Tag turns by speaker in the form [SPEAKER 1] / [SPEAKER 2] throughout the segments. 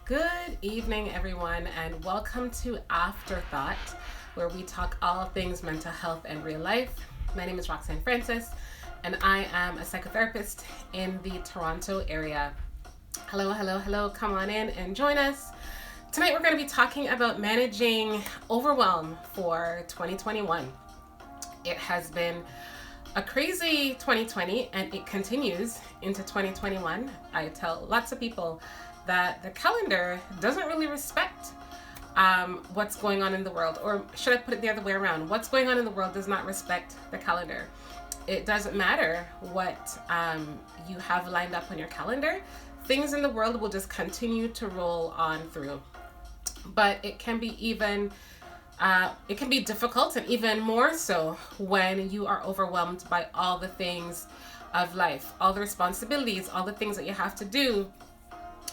[SPEAKER 1] Good evening, everyone, and welcome to Afterthought, where we talk all things mental health and real life. My name is Roxanne Francis, and I am a psychotherapist in the Toronto area. Hello, hello, hello. Come on in and join us. Tonight, we're going to be talking about managing overwhelm for 2021. It has been a crazy 2020 and it continues into 2021. I tell lots of people that the calendar doesn't really respect what's going on in the world, or should I put it the other way around? What's going on in the world does not respect the calendar. It doesn't matter what you have lined up on your calendar. Things in the world will just continue to roll on through. But it can be difficult, and even more so when you are overwhelmed by all the things of life, all the responsibilities, all the things that you have to do.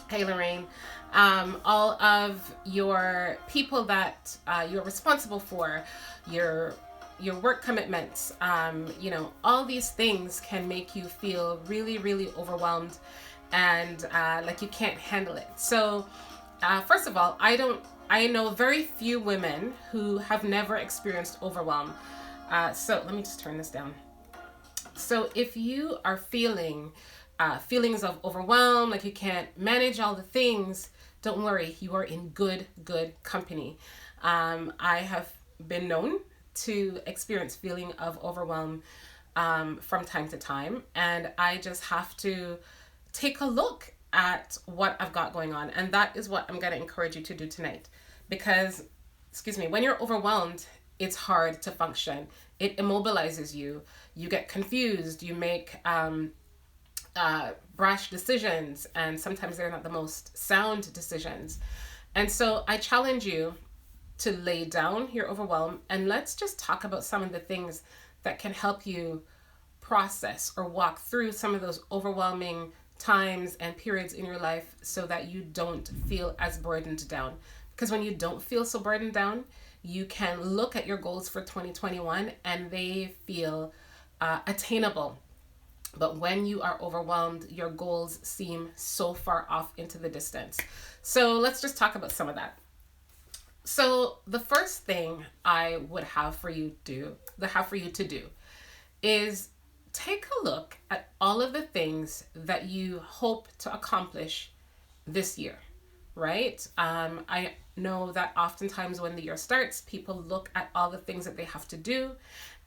[SPEAKER 1] Hey, Lorraine. All of your people that you're responsible for, your work commitments, all these things can make you feel really, really overwhelmed and like you can't handle it. So, first of all, I know very few women who have never experienced overwhelm. So let me just turn this down. So if you are feeling feelings of overwhelm, like you can't manage all the things, don't worry, you are in good company. I have been known to experience feeling of overwhelm from time to time, and I just have to take a look at what I've got going on, and that is what I'm going to encourage you to do tonight. Because, when you're overwhelmed, it's hard to function. It immobilizes you. You get confused. You make brash decisions, and sometimes they're not the most sound decisions. And so I challenge you to lay down your overwhelm and let's just talk about some of the things that can help you process or walk through some of those overwhelming times and periods in your life so that you don't feel as burdened down. Because when you don't feel so burdened down, you can look at your goals for 2021 and they feel attainable. But when you are overwhelmed, your goals seem so far off into the distance. So let's just talk about some of that. So the first thing I would have for you to do is take a look at all of the things that you hope to accomplish this year, right? I know that oftentimes when the year starts, people look at all the things that they have to do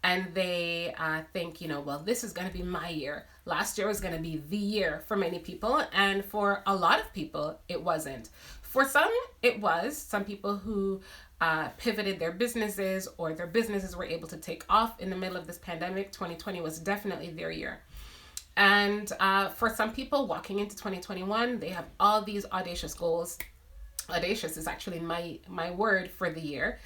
[SPEAKER 1] and they think, well, this is going to be my year. Last year was going to be the year for many people. And for a lot of people, it wasn't. For some, it was. Some people who pivoted their businesses or their businesses were able to take off in the middle of this pandemic. 2020 was definitely their year. And for some people walking into 2021, they have all these audacious goals. Audacious is actually my word for the year.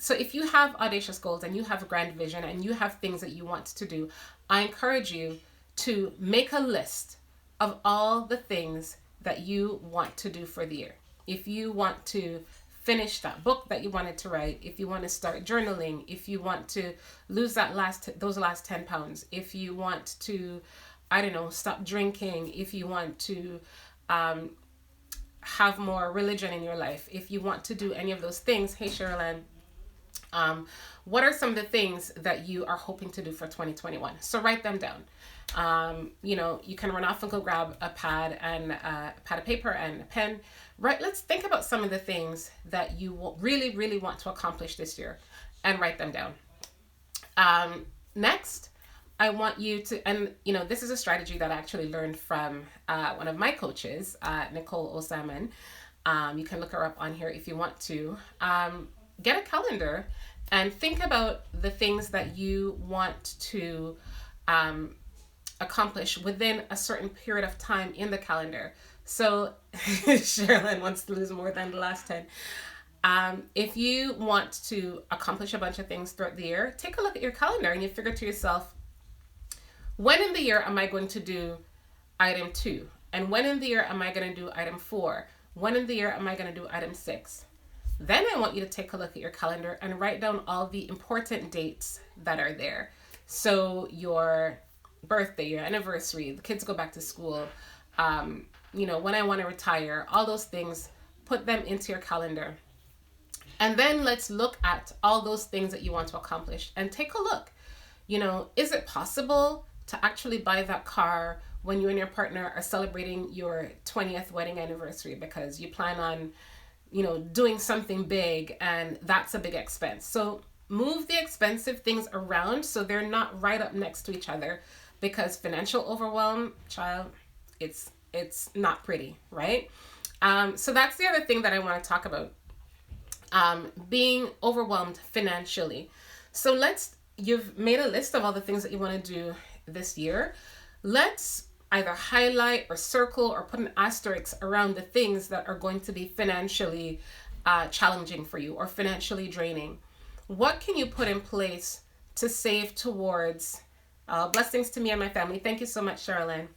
[SPEAKER 1] So if you have audacious goals and you have a grand vision and you have things that you want to do, I encourage you to make a list of all the things that you want to do for the year. If you want to finish that book that you wanted to write, if you want to start journaling, if you want to lose those last 10 pounds, if you want to, stop drinking, if you want to have more religion in your life, if you want to do any of those things, hey Sherilyn, what are some of the things that you are hoping to do for 2021? So write them down. You can run off and go grab a pad of paper and a pen. Right. Let's think about some of the things that you really, really want to accomplish this year and write them down. Next, I want you to, and this is a strategy that I actually learned from one of my coaches, Nicole Osaman. You can look her up on here if you want to. Get a calendar and think about the things that you want to accomplish within a certain period of time in the calendar. So Sherilyn wants to lose more than the last 10. If you want to accomplish a bunch of things throughout the year, take a look at your calendar and you figure to yourself, when in the year am I going to do item 2? And when in the year am I going to do item 4? When in the year am I going to do item 6? Then I want you to take a look at your calendar and write down all the important dates that are there. So your birthday, your anniversary, the kids go back to school, when I want to retire, all those things, put them into your calendar. And then let's look at all those things that you want to accomplish and take a look. Is it possible to actually buy that car when you and your partner are celebrating your 20th wedding anniversary, because you plan on, doing something big, and that's a big expense. So move the expensive things around so they're not right up next to each other, because financial overwhelm, child, it's not pretty, right? So that's the other thing that I want to talk about. Being overwhelmed financially. So you've made a list of all the things that you want to do this year. Let's either highlight or circle or put an asterisk around the things that are going to be financially challenging for you or financially draining. What can you put in place to save towards blessings to me and my family? Thank you so much, Sherilyn.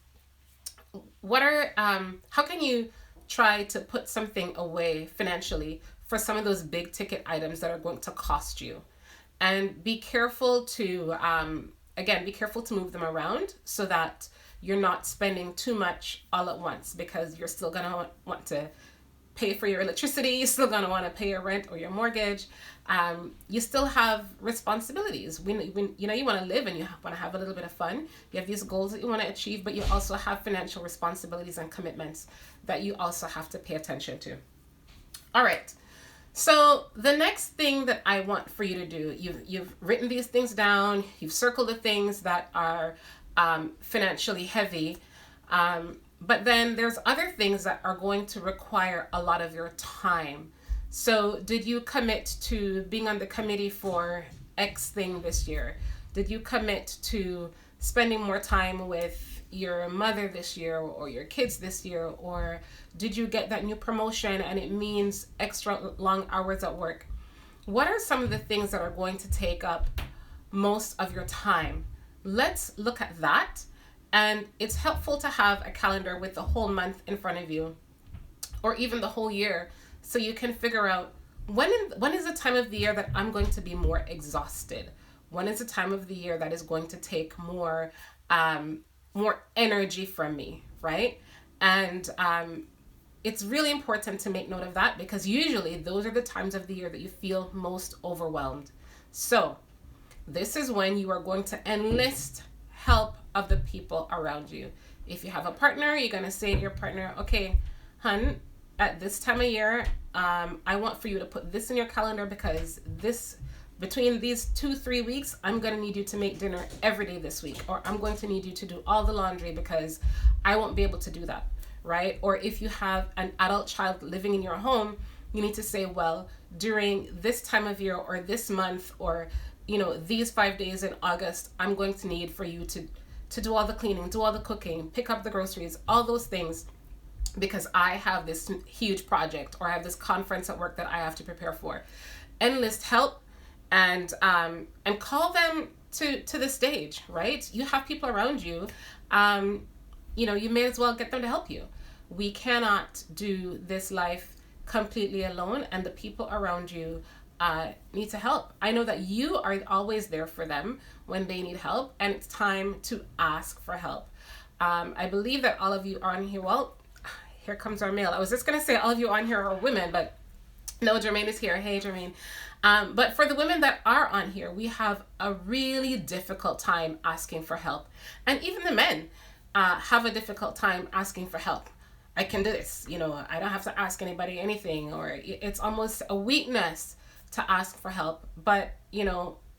[SPEAKER 1] How can you try to put something away financially for some of those big ticket items that are going to cost you? And be careful to, be careful to move them around so that you're not spending too much all at once, because you're still going to want to pay for your electricity. You're still going to want to pay your rent or your mortgage. You still have responsibilities. You want to live and you want to have a little bit of fun. You have these goals that you want to achieve, but you also have financial responsibilities and commitments that you also have to pay attention to. All right. So the next thing that I want for you to do, you've written these things down, you've circled the things that are financially heavy, but then there's other things that are going to require a lot of your time. So did you commit to being on the committee for X thing this year? Did you commit to spending more time with your mother this year or your kids this year? Or did you get that new promotion and it means extra long hours at work? What are some of the things that are going to take up most of your time? Let's look at that. And it's helpful to have a calendar with the whole month in front of you, or even the whole year, so you can figure out when is the time of the year that I'm going to be more exhausted? When is the time of the year that is going to take more energy from me, right? And it's really important to make note of that, because usually those are the times of the year that you feel most overwhelmed. So this is when you are going to enlist help of the people around you. If you have a partner, you're going to say to your partner, okay, hun, at this time of year, I want for you to put this in your calendar, because between these 2-3 weeks, I'm going to need you to make dinner every day this week, or I'm going to need you to do all the laundry because I won't be able to do that, right? Or if you have an adult child living in your home, you need to say, well, during this time of year or this month, or these 5 days in August, I'm going to need for you to do all the cleaning, do all the cooking, pick up the groceries, all those things, because I have this huge project or I have this conference at work that I have to prepare for. Enlist help and call them to the stage, right? You have people around you. You may as well get them to help you. We cannot do this life completely alone, and the people around you need to help. I know that you are always there for them when they need help, and it's time to ask for help. I believe that all of you are on here. Well, here comes our mail. I was just going to say all of you on here are women, but no, Jermaine is here. Hey, Jermaine. But for the women that are on here, we have a really difficult time asking for help. And even the men have a difficult time asking for help. I can do this. I don't have to ask anybody anything, or it's almost a weakness to ask for help. But,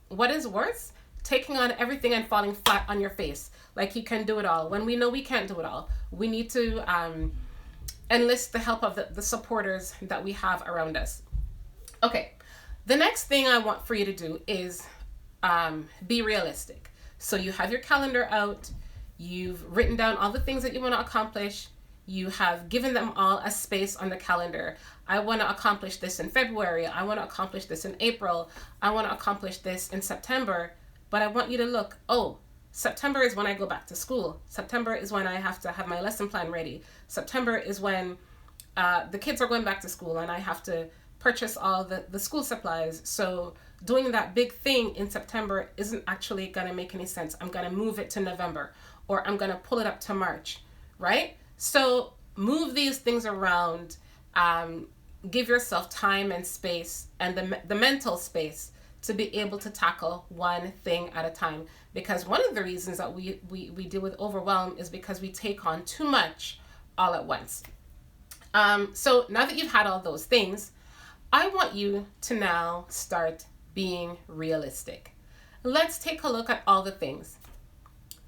[SPEAKER 1] what is worse? Taking on everything and falling flat on your face. Like you can do it all. When we know we can't do it all, we need to enlist the help of the supporters that we have around us. Okay. The next thing I want for you to do is be realistic. So you have your calendar out. You've written down all the things that you want to accomplish. You have given them all a space on the calendar. I want to accomplish this in February. I want to accomplish this in April. I want to accomplish this in September. But I want you to look, September is when I go back to school. September is when I have to have my lesson plan ready. September is when the kids are going back to school and I have to purchase all the school supplies. So doing that big thing in September isn't actually going to make any sense. I'm going to move it to November, or I'm going to pull it up to March, right? So move these things around. Give yourself time and space and the mental space to be able to tackle one thing at a time. Because one of the reasons that we deal with overwhelm is because we take on too much all at once. So now that you've had all those things, I want you to now start being realistic. Let's take a look at all the things.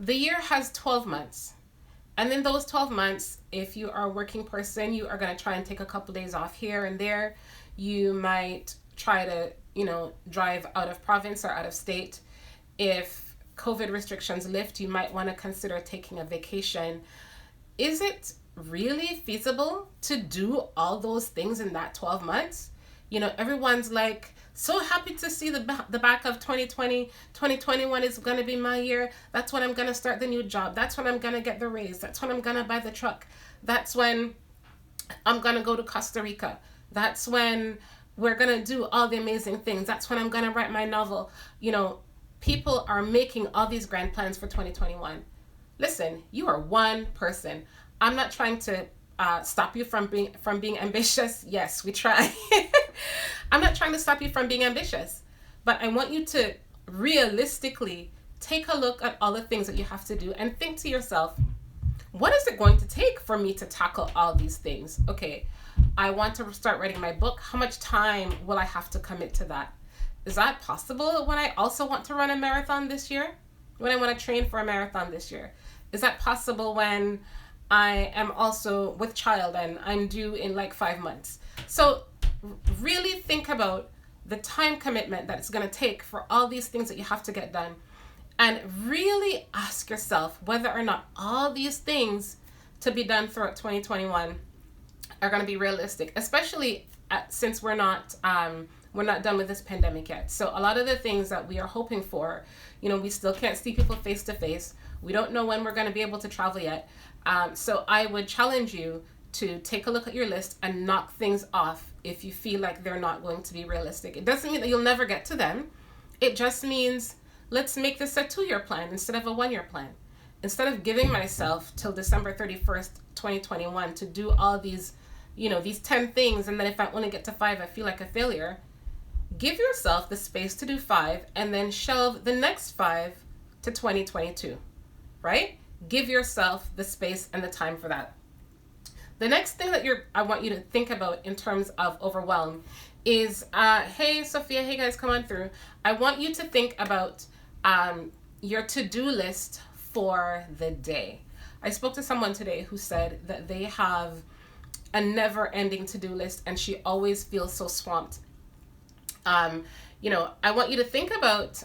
[SPEAKER 1] The year has 12 months. And in those 12 months, if you are a working person, you are going to try and take a couple days off here and there. You might try to, drive out of province or out of state. If COVID restrictions lift, you might want to consider taking a vacation. Is it really feasible to do all those things in that 12 months? Everyone's like, so happy to see the back of 2020. 2021 is going to be my year. That's when I'm going to start the new job. That's when I'm going to get the raise. That's when I'm going to buy the truck. That's when I'm going to go to Costa Rica. That's when we're going to do all the amazing things. That's when I'm going to write my novel. People are making all these grand plans for 2021. Listen, you are one person. I'm not trying to stop you from being ambitious. Yes, we try. I'm not trying to stop you from being ambitious, but I want you to realistically take a look at all the things that you have to do and think to yourself, what is it going to take for me to tackle all these things? Okay, I want to start writing my book. How much time will I have to commit to that? Is that possible when I also want to run a marathon this year? When I want to train for a marathon this year? Is that possible when I am also with child and I'm due in like 5 months? So really think about the time commitment that it's going to take for all these things that you have to get done, and really ask yourself whether or not all these things to be done throughout 2021 are going to be realistic, especially since we're not done with this pandemic yet. So a lot of the things that we are hoping for, we still can't see people face to face. We don't know when we're going to be able to travel yet. So I would challenge you to take a look at your list and knock things off if you feel like they're not going to be realistic. It doesn't mean that you'll never get to them. It just means let's make this a 2-year plan instead of a 1-year plan. Instead of giving myself till December 31st, 2021 to do all these, these 10 things, and then if I only get to 5, I feel like a failure. Give yourself the space to do 5 and then shelve the next 5 to 2022, right? Give yourself the space and the time for that. The next thing that I want you to think about in terms of overwhelm is, hey, Sophia, hey guys, come on through. I want you to think about your to-do list for the day. I spoke to someone today who said that they have a never-ending to-do list and she always feels so swamped. I want you to think about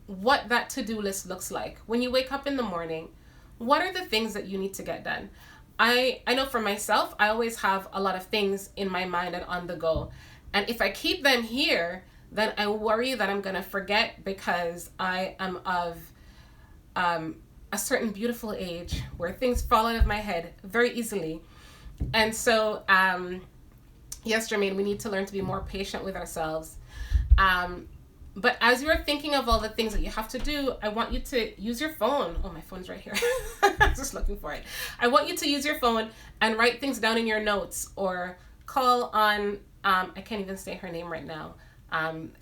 [SPEAKER 1] what that to-do list looks like. When you wake up in the morning, what are the things that you need to get done? I know for myself, I always have a lot of things in my mind and on the go. And if I keep them here, then I worry that I'm going to forget, because I am of a certain beautiful age where things fall out of my head very easily. And so, yes, Jermaine, we need to learn to be more patient with ourselves. But as you're thinking of all the things that you have to do, I want you to use your phone. Oh, my phone's right here. I'm just looking for it. I want you to use your phone and write things down in your notes, or call on, I can't even say her name right now.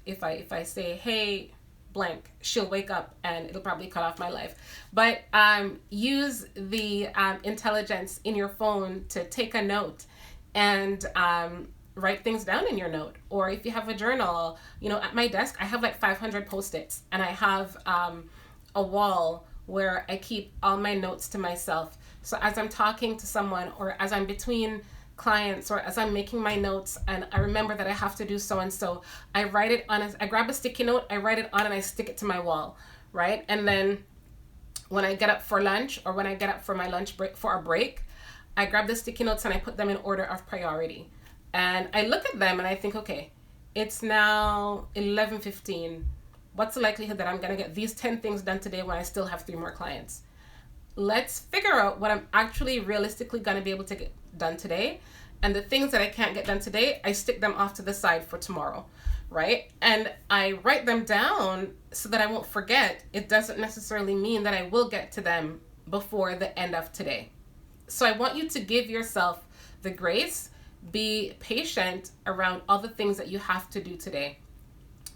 [SPEAKER 1] If I say, hey, blank, she'll wake up and it'll probably cut off my life. But use the intelligence in your phone to take a note and write things down in your note. Or if you have a journal, at my desk, I have like 500 Post-its, and I have a wall where I keep all my notes to myself. So as I'm talking to someone, or as I'm between clients, or as I'm making my notes and I remember that I have to do so and so, I write it on, I grab a sticky note, I write it on, and I stick it to my wall, right? And then when I get up for lunch, or when I get up for my lunch break, for a break, I grab the sticky notes and I put them in order of priority. And I look at them and I think, okay, it's now 11:15. What's the likelihood that I'm going to get these 10 things done today when I still have 3 more clients? Let's figure out what I'm actually realistically going to be able to get done today. And the things that I can't get done today, I stick them off to the side for tomorrow, right? And I write them down so that I won't forget. It doesn't necessarily mean that I will get to them before the end of today. So I want you to give yourself the grace, be patient around all the things that you have to do today.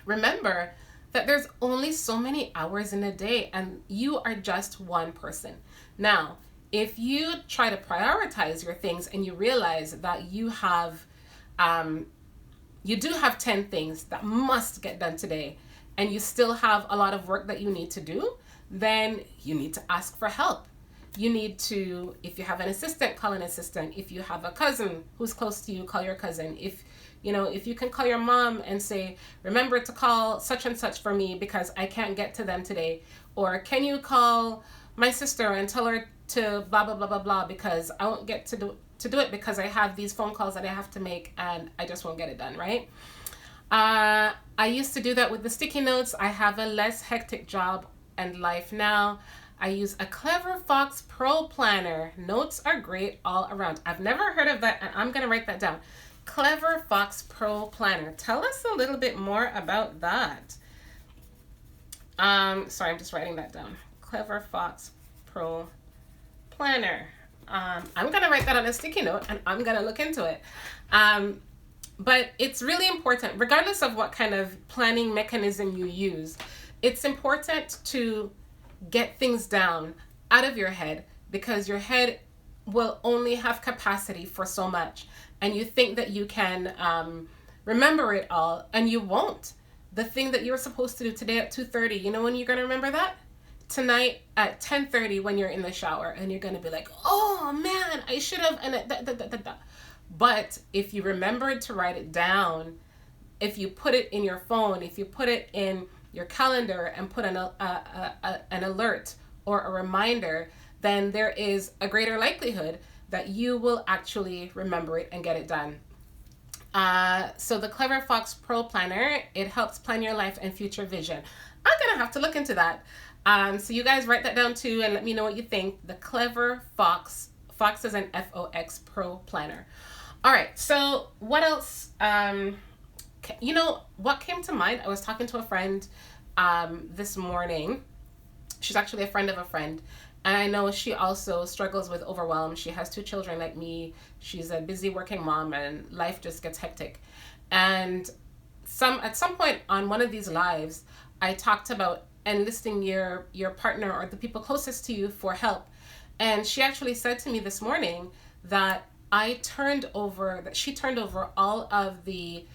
[SPEAKER 1] Remember that there's only so many hours in a day and you are just one person. Now, if you try to prioritize your things and you realize that you do have 10 things that must get done today and you still have a lot of work that you need to do, then you need to ask for help. You need to, if you have an assistant, call an assistant. If you have a cousin who's close to you, call your cousin. If you can call your mom and say, remember to call such and such for me because I can't get to them today. Or can you call my sister and tell her to blah, blah, blah, blah, blah, because I won't get to do it because I have these phone calls that I have to make and I just won't get it done, right? I used to do that with the sticky notes. I have a less hectic job and life now. I use a Clever Fox Pro Planner. Notes are great all around. I've never heard of that, and I'm going to write that down. Clever Fox Pro Planner. Tell us a little bit more about that. Sorry, I'm just writing that down. Clever Fox Pro Planner. I'm going to write that on a sticky note, and I'm going to look into it. But it's really important, regardless of what kind of planning mechanism you use, it's important to get things down out of your head, because your head will only have capacity for so much, and you think that you can remember it all, and you won't. The thing that you're supposed to do today at 2:30, you know when you're going to remember that? Tonight at 10:30 when you're in the shower, and you're going to be like, oh man, I should have, and But if you remembered to write it down, if you put it in your phone, if you put it in your calendar and put an alert or a reminder, then there is a greater likelihood that you will actually remember it and get it done. So the Clever Fox Pro Planner, it helps plan your life and future vision. I'm going to have to look into that. So you guys write that down too and let me know what you think. The Clever Fox is an Fox Pro Planner. All right, so what else? What came to mind? I was talking to a friend this morning. She's actually a friend of a friend. And I know she also struggles with overwhelm. She has 2 children like me. She's a busy working mom and life just gets hectic. And at some point on one of these lives, I talked about enlisting your partner or the people closest to you for help. And she actually said to me this morning that she turned over all of the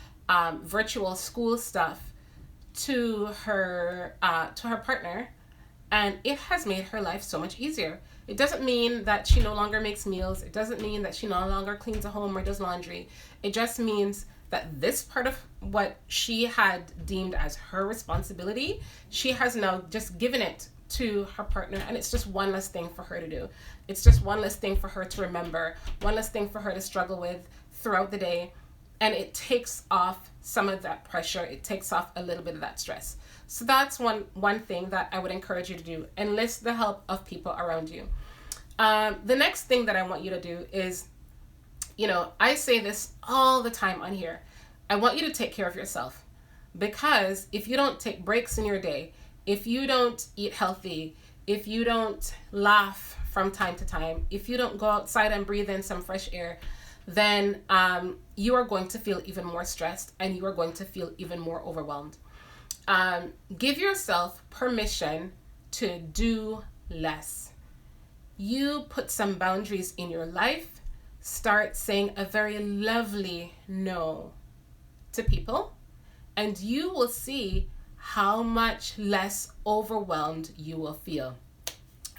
[SPEAKER 1] virtual school stuff to her partner, and it has made her life so much easier. It doesn't mean that she no longer makes meals. It doesn't mean that she no longer cleans a home or does laundry. It just means that this part of what she had deemed as her responsibility, she has now just given it to her partner, and it's just one less thing for her to do. It's just one less thing for her to remember, one less thing for her to struggle with throughout the day, and it takes off some of that pressure. It takes off a little bit of that stress. So that's one thing that I would encourage you to do. Enlist the help of people around you. The next thing that I want you to do is, I say this all the time on here. I want you to take care of yourself, because if you don't take breaks in your day, if you don't eat healthy, if you don't laugh from time to time, if you don't go outside and breathe in some fresh air, then you are going to feel even more stressed and you are going to feel even more overwhelmed. Give yourself permission to do less. You put some boundaries in your life. Start saying a very lovely no to people, and you will see how much less overwhelmed you will feel.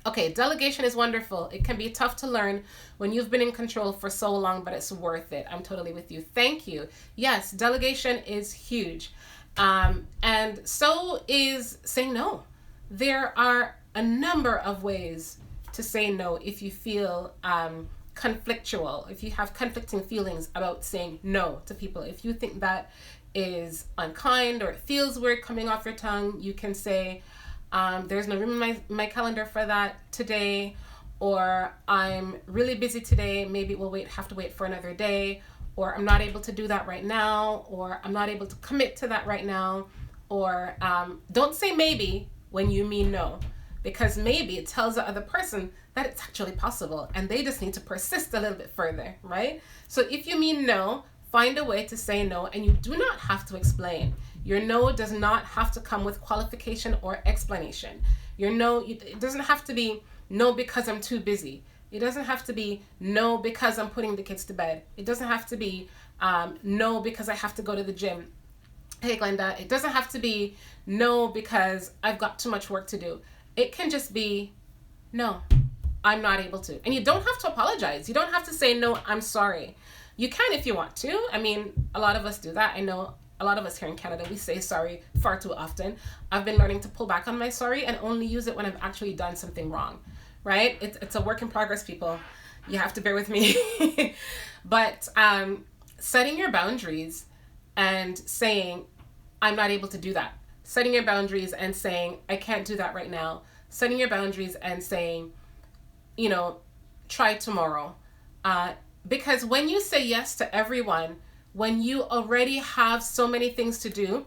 [SPEAKER 1] Okay, delegation is wonderful. It can be tough to learn when you've been in control for so long, but it's worth it. I'm totally with you. Thank you. Yes, delegation is huge. And so is saying no. There are a number of ways to say no if you feel conflictual, if you have conflicting feelings about saying no to people. If you think that is unkind or it feels weird coming off your tongue, you can say, there's no room in my calendar for that today, or I'm really busy today, maybe we'll have to wait for another day, or I'm not able to do that right now, or I'm not able to commit to that right now, or don't say maybe when you mean no. because maybe it tells the other person that it's actually possible and they just need to persist a little bit further, right? So if you mean no, find a way to say no, and you do not have to explain. Your no does not have to come with qualification or explanation. Your no, it doesn't have to be no because I'm too busy. It doesn't have to be no because I'm putting the kids to bed. It doesn't have to be no because I have to go to the gym. Hey Glenda, it doesn't have to be no because I've got too much work to do. It can just be no, I'm not able to. And you don't have to apologize. You don't have to say no, I'm sorry. You can if you want to. I mean, a lot of us do that. I know a lot of us here in Canada, we say sorry far too often. I've been learning to pull back on my sorry and only use it when I've actually done something wrong, right? It's a work in progress, people. You have to bear with me. But setting your boundaries and saying, I'm not able to do that. Setting your boundaries and saying, I can't do that right now. Setting your boundaries and saying, try tomorrow. Because when you say yes to everyone, when you already have so many things to do,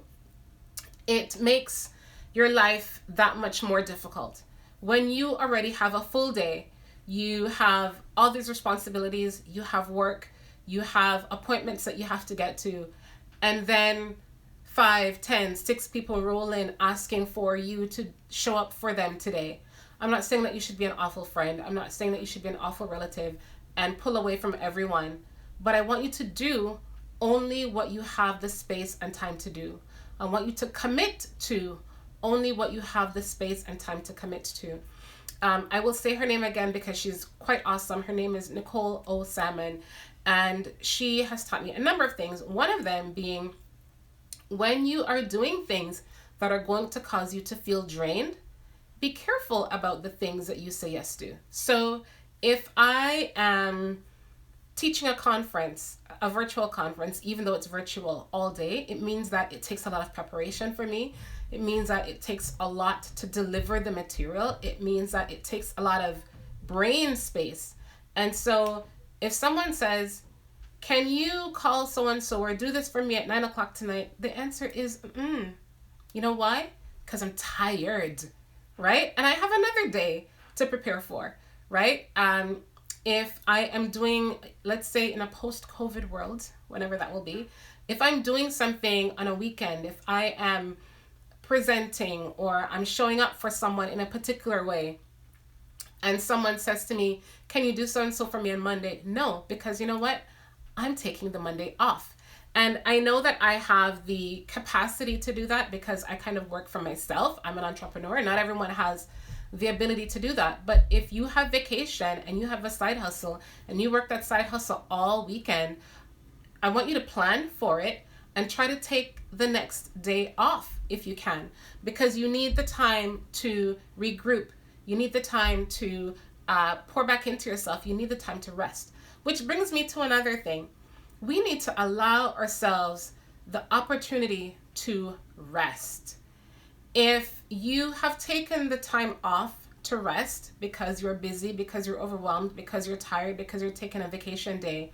[SPEAKER 1] it makes your life that much more difficult. When you already have a full day, you have all these responsibilities, you have work, you have appointments that you have to get to, and then 5, 10, 6 people roll in asking for you to show up for them today. I'm not saying that you should be an awful friend. I'm not saying that you should be an awful relative and pull away from everyone. But I want you to do only what you have the space and time to do. I want you to commit to only what you have the space and time to commit to. I will say her name again because she's quite awesome. Her name is Nicole O. Salmon, and she has taught me a number of things. One of them being, when you are doing things that are going to cause you to feel drained, be careful about the things that you say yes to. So if I am teaching a conference, a virtual conference, even though it's virtual all day, it means that it takes a lot of preparation for me. It means that it takes a lot to deliver the material. It means that it takes a lot of brain space. And so if someone says, can you call so-and-so or do this for me at 9 o'clock tonight? The answer is, You know why? Because I'm tired, right? And I have another day to prepare for, right? If I am doing, let's say in a post-COVID world, whenever that will be, if I'm doing something on a weekend, if I am presenting or I'm showing up for someone in a particular way, and someone says to me, can you do so-and-so for me on Monday? No, because you know what? I'm taking the Monday off. And I know that I have the capacity to do that because I kind of work for myself. I'm an entrepreneur. Not everyone has the ability to do that. But if you have vacation and you have a side hustle and you work that side hustle all weekend, I want you to plan for it and try to take the next day off if you can, because you need the time to regroup. You need the time to pour back into yourself. You need the time to rest, which brings me to another thing. We need to allow ourselves the opportunity to rest. If you have taken the time off to rest because you're busy, because you're overwhelmed, because you're tired, because you're taking a vacation day,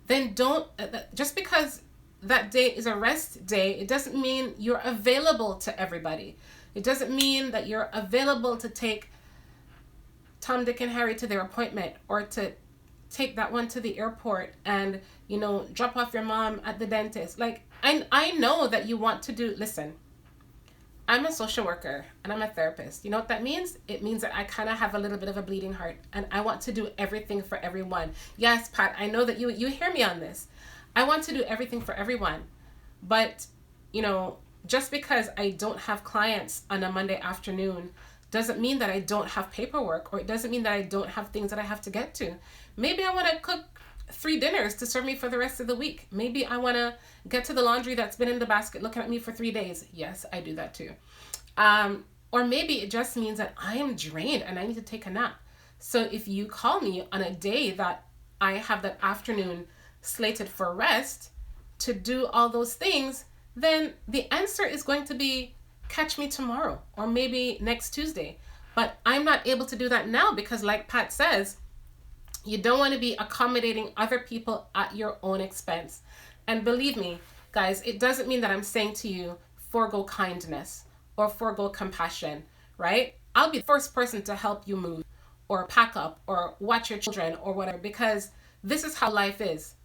[SPEAKER 1] then don't, just because that day is a rest day, it doesn't mean you're available to everybody. It doesn't mean that you're available to take Tom, Dick, and Harry to their appointment, or to take that one to the airport and, drop off your mom at the dentist. Like, I know that you want to do, listen, I'm a social worker and I'm a therapist. You know what that means? It means that I kind of have a little bit of a bleeding heart and I want to do everything for everyone. Yes, Pat, I know that you hear me on this. I want to do everything for everyone. But, just because I don't have clients on a Monday afternoon doesn't mean that I don't have paperwork, or it doesn't mean that I don't have things that I have to get to. Maybe I want to cook 3 dinners to serve me for the rest of the week. Maybe I want to get to the laundry that's been in the basket looking at me for 3 days. Yes, I do that too. Or maybe it just means that I am drained and I need to take a nap. So if you call me on a day that I have that afternoon slated for rest to do all those things, then the answer is going to be catch me tomorrow or maybe next Tuesday. But I'm not able to do that now because, like Pat says, you don't want to be accommodating other people at your own expense. And believe me, guys, it doesn't mean that I'm saying to you, forego kindness or forego compassion, right? I'll be the first person to help you move or pack up or watch your children or whatever, because this is how life is.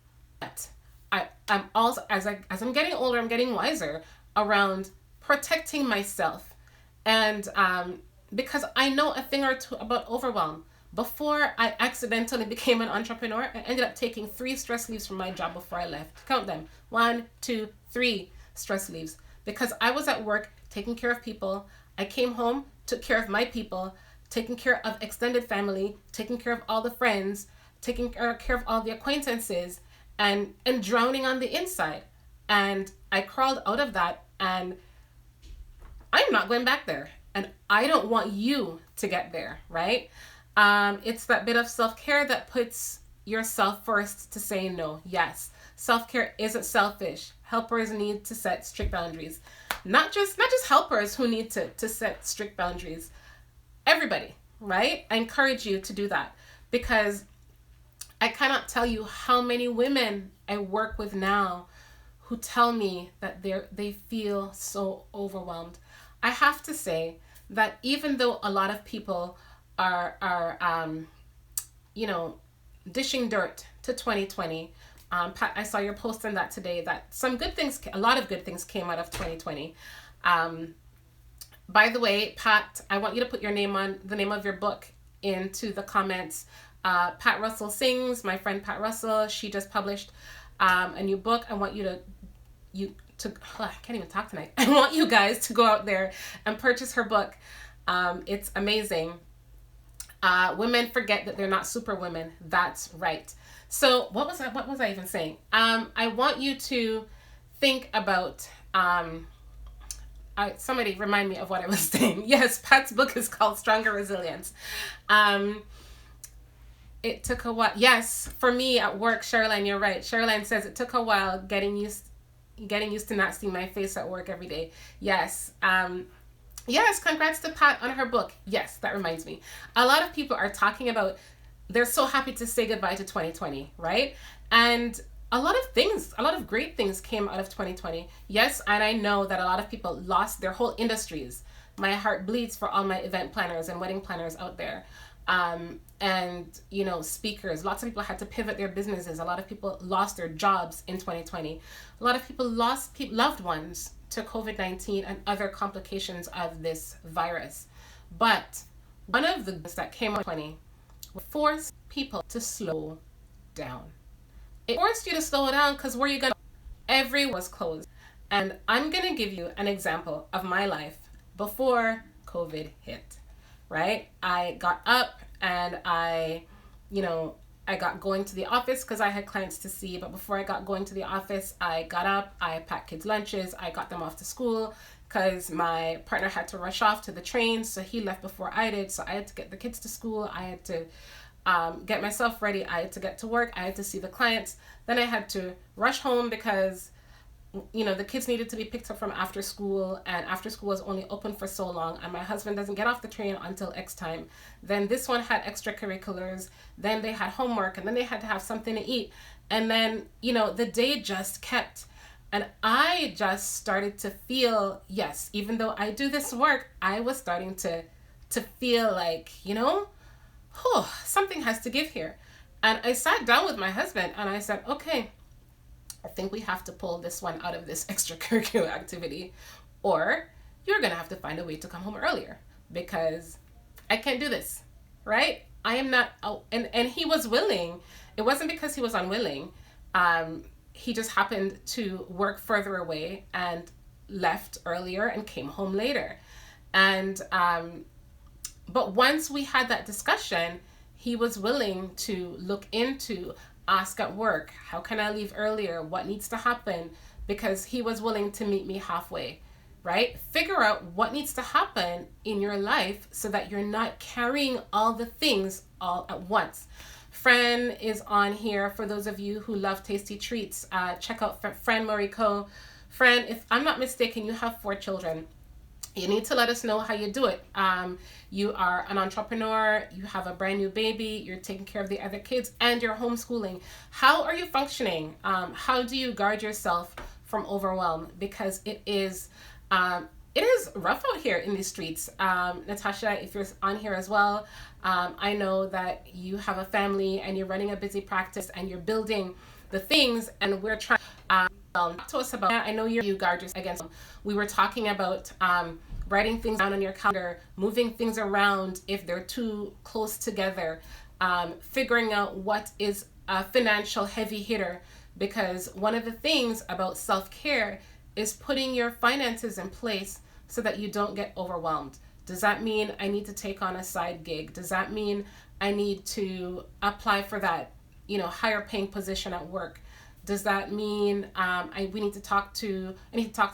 [SPEAKER 1] But I'm also, as I'm getting older, I'm getting wiser around protecting myself. And because I know a thing or two about overwhelm. Before I accidentally became an entrepreneur, I ended up taking 3 stress leaves from my job before I left. Count them: 1, 2, 3 stress leaves. Because I was at work taking care of people. I came home, took care of my people, taking care of extended family, taking care of all the friends, taking care of all the acquaintances, and drowning on the inside. And I crawled out of that, and I'm not going back there. And I don't want you to get there, right? It's that bit of self-care that puts yourself first to say no. Yes, self-care isn't selfish. Helpers need to set strict boundaries. Not just helpers who need to set strict boundaries. Everybody, right? I encourage you to do that, because I cannot tell you how many women I work with now who tell me that they feel so overwhelmed. I have to say that even though a lot of people are dishing dirt to 2020, Pat, I saw your post on that today, that a lot of good things came out of 2020. By the way, Pat, I want you to put the name of your book into the comments. Pat Russell Sings, my friend Pat Russell, she just published a new book. I want I can't even talk tonight. I want you guys to go out there and purchase her book. It's amazing. Women forget that they're not superwomen. That's right. So what was I even saying? I want you to think about, somebody remind me of what I was saying. Yes, Pat's book is called Stronger Resilience. It took a while. Yes, for me at work, Sherilyn, you're right. Sherilyn says it took a while getting used to not seeing my face at work every day. Yes. Yes, congrats to Pat on her book. Yes, that reminds me. A lot of people are talking about, they're so happy to say goodbye to 2020, right? And a lot of great things came out of 2020. Yes, and I know that a lot of people lost their whole industries. My heart bleeds for all my event planners and wedding planners out there. And speakers, lots of people had to pivot their businesses. A lot of people lost their jobs in 2020. A lot of people lost loved ones to COVID-19 and other complications of this virus. But one of the things that came out of 2020 forced people to slow down. It forced you to slow down, because where you going? Everyone was closed. And I'm going to give you an example of my life before COVID hit, right? I got up and I got going to the office because I had clients to see. But before I got going to the office, I got up, I packed kids' lunches, I got them off to school because my partner had to rush off to the train. So he left before I did. So I had to get the kids to school. I had to get myself ready. I had to get to work. I had to see the clients. Then I had to rush home because the kids needed to be picked up from after school, and after school was only open for so long, and my husband doesn't get off the train until X time. Then this one had extracurriculars, then they had homework, and then they had to have something to eat. And then, the day just kept. And I just started to feel, yes, even though I do this work, I was starting to feel like, something has to give here. And I sat down with my husband and I said, okay, I think we have to pull this one out of this extracurricular activity, or you're going to have to find a way to come home earlier, because I can't do this, right? I am not, and he was willing. It wasn't because he was unwilling. He just happened to work further away and left earlier and came home later. And, but once we had that discussion, he was willing to look into, ask at work, how can I leave earlier? What needs to happen? Because he was willing to meet me halfway, right? Figure out what needs to happen in your life so that you're not carrying all the things all at once. Fran is on here. For those of you who love tasty treats, check out Fran Moriko. Fran, if I'm not mistaken, you have 4 children. You need to let us know how you do it. You are an entrepreneur, you have a brand new baby, you're taking care of the other kids, and you're homeschooling. How are you functioning? How do you guard yourself from overwhelm? Because it is it is rough out here in these streets. Natasha, if you're on here as well, I know that you have a family and you're running a busy practice and you're building the things, and we're trying talk to us about. I know you guard yourself against. We were talking about writing things down on your calendar, moving things around if they're too close together, figuring out what is a financial heavy hitter, because one of the things about self-care is putting your finances in place so that you don't get overwhelmed. Does that mean I need to take on a side gig? Does that mean I need to apply for that, higher paying position at work? Does that mean I need to talk to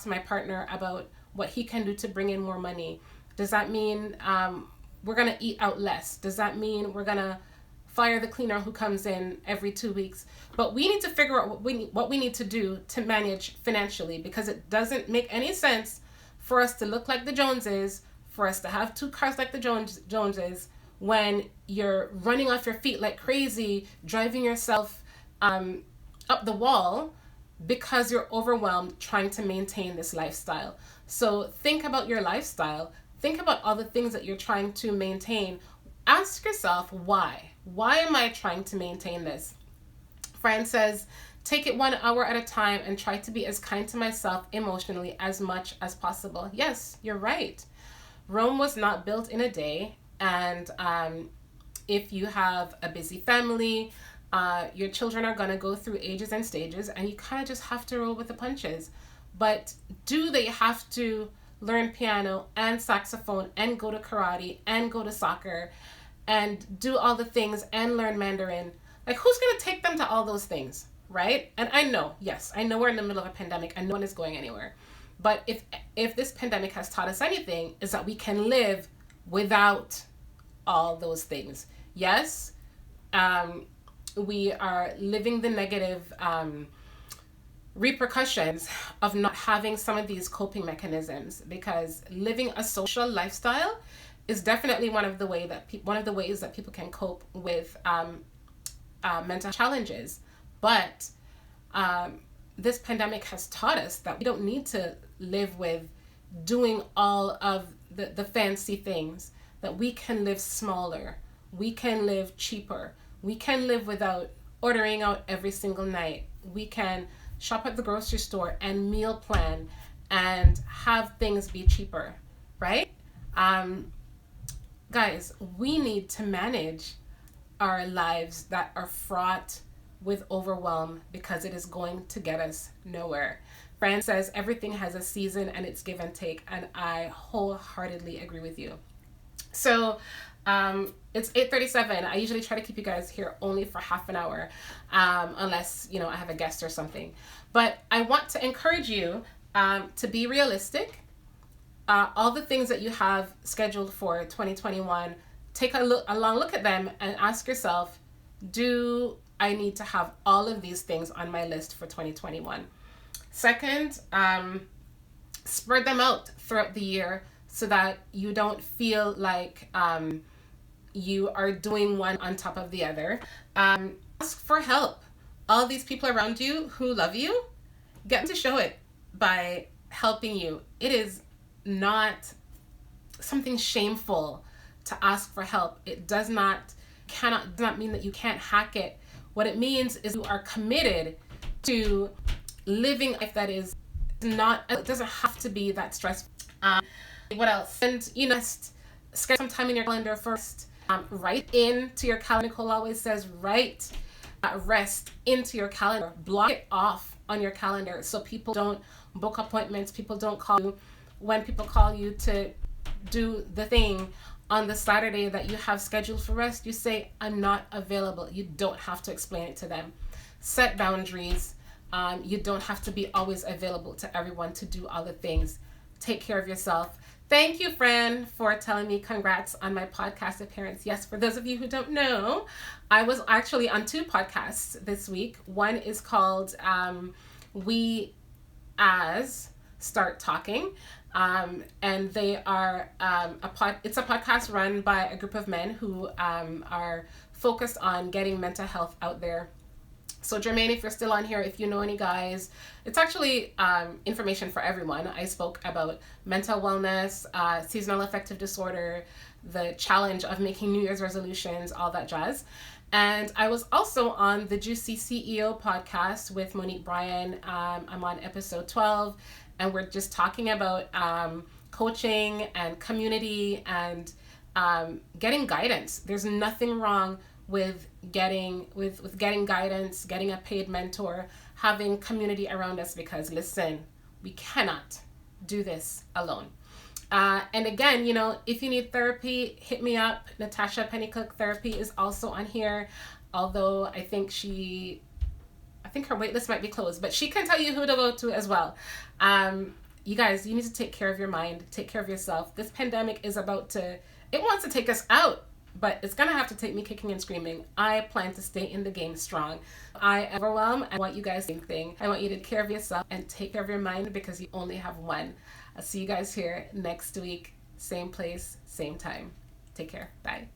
[SPEAKER 1] my partner about what he can do to bring in more money? Does that mean we're gonna eat out less? Does that mean we're gonna fire the cleaner who comes in every 2 weeks? But we need to figure out what we need to do to manage financially, because it doesn't make any sense for us to look like the Joneses, for us to have 2 cars like the Joneses, when you're running off your feet like crazy, driving yourself up the wall because you're overwhelmed trying to maintain this lifestyle. So think about your lifestyle. Think about all the things that you're trying to maintain. Ask yourself, why? Why am I trying to maintain this? Fran says, take it 1 hour at a time and try to be as kind to myself emotionally as much as possible. Yes, you're right. Rome was not built in a day. And if you have a busy family, your children are going to go through ages and stages, and you kind of just have to roll with the punches. But do they have to learn piano and saxophone and go to karate and go to soccer and do all the things and learn Mandarin? Like, who's going to take them to all those things, right? And I know we're in the middle of a pandemic and no one is going anywhere. But if this pandemic has taught us anything, is that we can live without all those things. Yes, we are living the negative repercussions of not having some of these coping mechanisms, because living a social lifestyle is definitely one of the ways that people can cope with mental challenges. But this pandemic has taught us that we don't need to live with doing all of the fancy things, that we can live smaller, we can live cheaper, we can live without ordering out every single night, we can shop at the grocery store and meal plan and have things be cheaper, right? Guys, we need to manage our lives that are fraught with overwhelm, because it is going to get us nowhere. Fran says everything has a season and it's give and take, and I wholeheartedly agree with you. So it's 8:37. I usually try to keep you guys here only for half an hour, unless I have a guest or something. But I want to encourage you to be realistic. All the things that you have scheduled for 2021, take a long look at them and ask yourself, do I need to have all of these things on my list for 2021? Second, spread them out throughout the year so that you don't feel like you are doing one on top of the other. Ask for help. All these people around you who love you, get them to show it by helping you. It is not something shameful to ask for help. It does not mean that you can't hack it. What it means is you are committed to living a life that is not, it doesn't have to be that stressful. What else? And schedule some time in your calendar first. Write into your calendar. Nicole always says, write rest into your calendar. Block it off on your calendar so people don't book appointments. People don't call you. When people call you to do the thing on the Saturday that you have scheduled for rest, you say, I'm not available. You don't have to explain it to them. Set boundaries. You don't have to be always available to everyone to do all the things. Take care of yourself. Thank you, Fran, for telling me congrats on my podcast appearance. Yes, for those of you who don't know, I was actually on 2 podcasts this week. One is called We As Start Talking. And they are it's a podcast run by a group of men who are focused on getting mental health out there So Jermaine, if you're still on here, if you know any guys, it's actually information for everyone. I spoke about mental wellness, seasonal affective disorder, the challenge of making New Year's resolutions, all that jazz. And I was also on the Juicy CEO podcast with Monique Bryan. I'm on episode 12, and we're just talking about coaching and community and getting guidance. There's nothing wrong with getting guidance, getting a paid mentor, having community around us, because listen, we cannot do this alone. And again, if you need therapy, hit me up. Natasha Pennycook Therapy is also on here, although I think her waitlist might be closed, but she can tell you who to go to as well. You guys, you need to take care of your mind, take care of yourself. This pandemic is it wants to take us out, but it's going to have to take me kicking and screaming. I plan to stay in the game strong. I Overwhelm. I want you guys to think. I want you to take care of yourself and take care of your mind, because you only have one. I'll see you guys here next week. Same place, same time. Take care. Bye.